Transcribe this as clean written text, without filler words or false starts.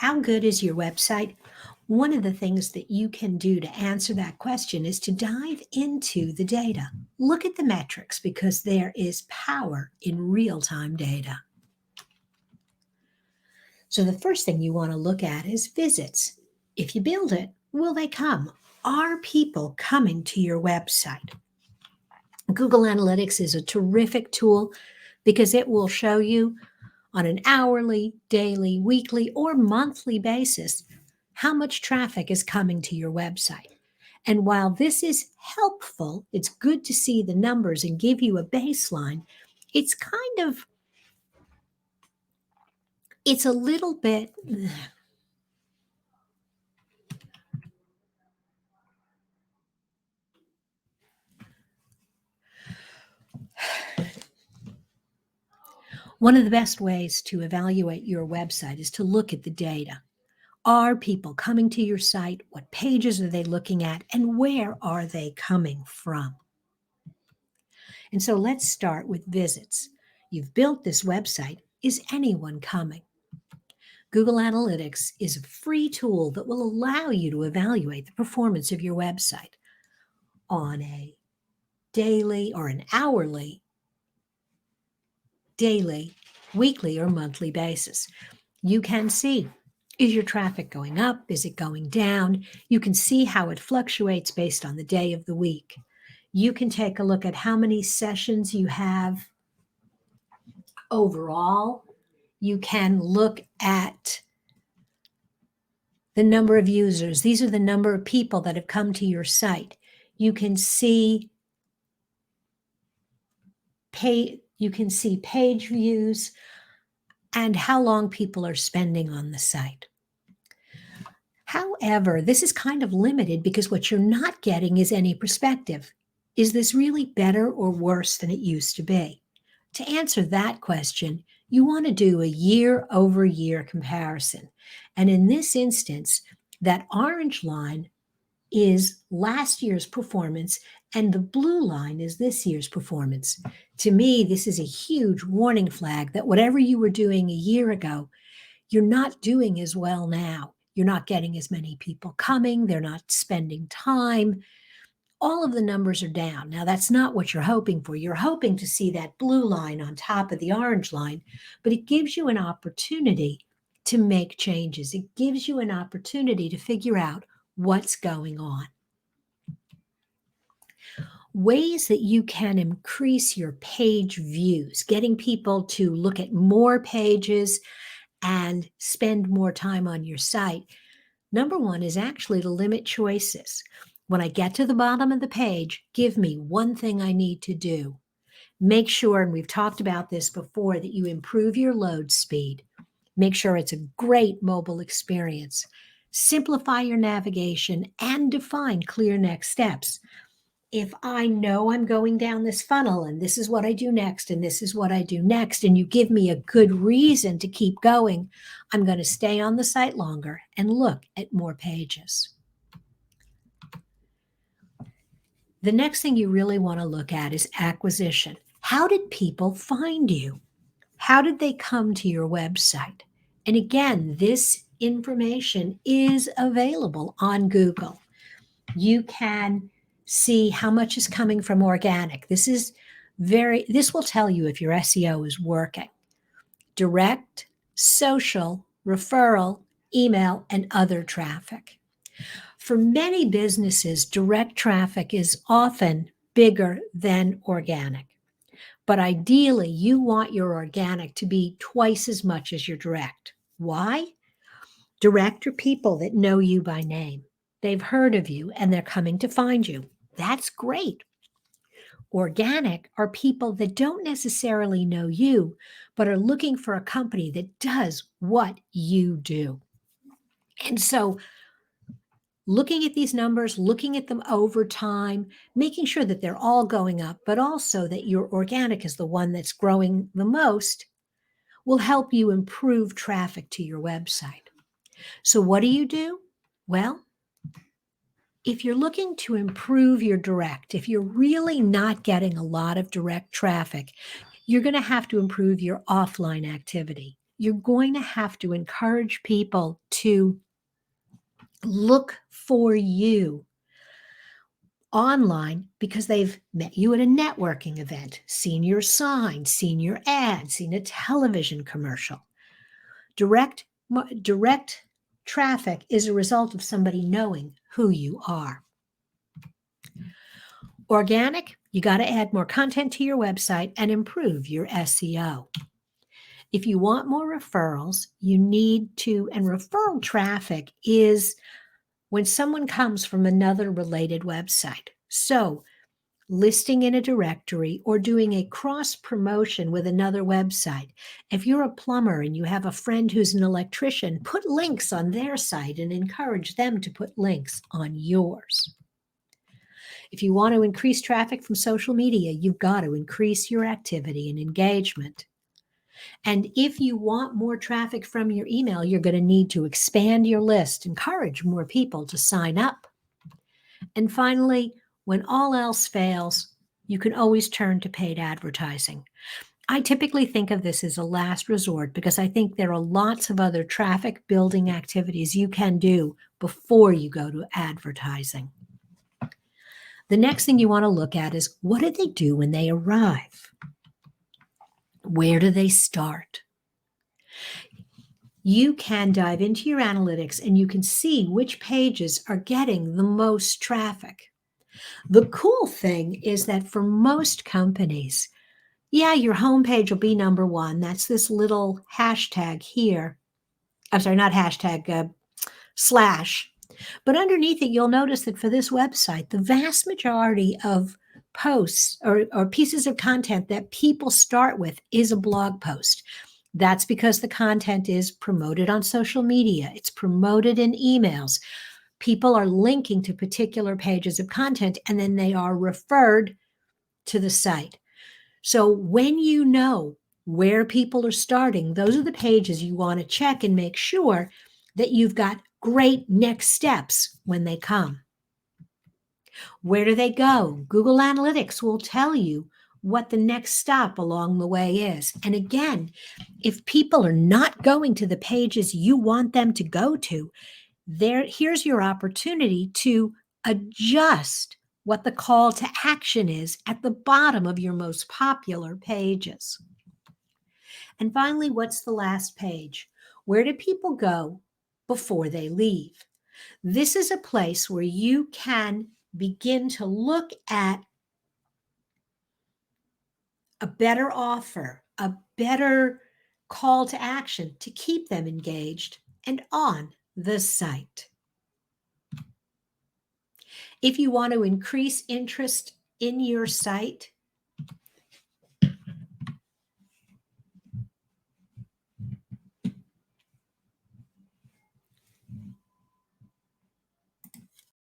How good is your website? One of the things that you can do to answer that question is to dive into the data. Look at the metrics because there is power in real time data. So, the first thing you want to look at is visits. If you build it, will they come? Are people coming to your website? Google Analytics is a terrific tool because it will show you on an hourly, daily, weekly, or monthly basis how much traffic is coming to your website. And while this is helpful, it's good to see the numbers and give you a baseline. It's it's a little bit, one of the best ways to evaluate your website is to look at the data. Are people coming to your site? What pages are they looking at? And where are they coming from? And so let's start with visits. You've built this website. Is anyone coming? Google Analytics is a free tool that will allow you to evaluate the performance of your website on a daily or an hourly, daily, weekly, or monthly basis. You can see, is your traffic going up? Is it going down? You can see how it fluctuates based on the day of the week. You can take a look at how many sessions you have overall. You can look at the number of users. These are the number of people that have come to your site. You can see page views and how long people are spending on the site. However, this is kind of limited because what you're not getting is any perspective. Is this really better or worse than it used to be? To answer that question, you want to do a year-over-year comparison. And in this instance, that orange line is last year's performance and the blue line is this year's performance. To me, this is a huge warning flag that whatever you were doing a year ago, you're not doing as well now. You're not getting as many people coming. They're not spending time. All of the numbers are down. Now, that's not what you're hoping for. You're hoping to see that blue line on top of the orange line, but it gives you an opportunity to make changes. It gives you an opportunity to figure out what's going on. Ways that you can increase your page views, getting people to look at more pages and spend more time on your site. Number one is actually to limit choices. When I get to the bottom of the page, give me one thing I need to do. Make sure, and we've talked about this before, that you improve your load speed. Make sure it's a great mobile experience. Simplify your navigation and define clear next steps. If I know I'm going down this funnel and this is what I do next and this is what I do next, and you give me a good reason to keep going, I'm going to stay on the site longer and look at more pages. The next thing you really want to look at is acquisition. How did people find you? How did they come to your website? And again, this information is available on Google. You can see how much is coming from organic. This will tell you if your SEO is working. Direct, social, referral, email, and other traffic. For many businesses, direct traffic is often bigger than organic. But ideally, you want your organic to be twice as much as your direct. Why? Direct are people that know you by name. They've heard of you and they're coming to find you. That's great. Organic are people that don't necessarily know you, but are looking for a company that does what you do. And so looking at these numbers, looking at them over time, making sure that they're all going up, but also that your organic is the one that's growing the most, will help you improve traffic to your website. So what do? Well, if you're looking to improve your direct, if you're really not getting a lot of direct traffic, you're going to have to improve your offline activity. you're going to have to encourage people to look for you online because they've met you at a networking event, seen your sign, seen your ad, seen a television commercial. Direct traffic is a result of somebody knowing who you are. Organic, you got to add more content to your website and improve your SEO. If you want more referrals, you need to, and referral traffic is when someone comes from another related website. So listing in a directory or doing a cross promotion with another website. If you're a plumber and you have a friend who's an electrician, put links on their site and encourage them to put links on yours. If you want to increase traffic from social media, you've got to increase your activity and engagement. And if you want more traffic from your email, you're going to need to expand your list, encourage more people to sign up. And finally, when all else fails, you can always turn to paid advertising. I typically think of this as a last resort because I think there are lots of other traffic building activities you can do before you go to advertising. The next thing you want to look at is, what do they do when they arrive? Where do they start? You can dive into your analytics and you can see which pages are getting the most traffic. The cool thing is that for most companies, yeah, your homepage will be number one. That's this little hashtag here. I'm sorry, not hashtag, slash. But underneath it, you'll notice that for this website, the vast majority of posts or pieces of content that people start with is a blog post. That's because the content is promoted on social media. It's promoted in emails. People are linking to particular pages of content, and then they are referred to the site. So when you know where people are starting, those are the pages you want to check and make sure that you've got great next steps when they come. Where do they go? Google Analytics will tell you what the next stop along the way is. And again, if people are not going to the pages you want them to go to, here's your opportunity to adjust what the call to action is at the bottom of your most popular pages. And finally, what's the last page? Where do people go before they leave? This is a place where you can begin to look at a better offer, a better call to action to keep them engaged and on the site. If you want to increase interest in your site,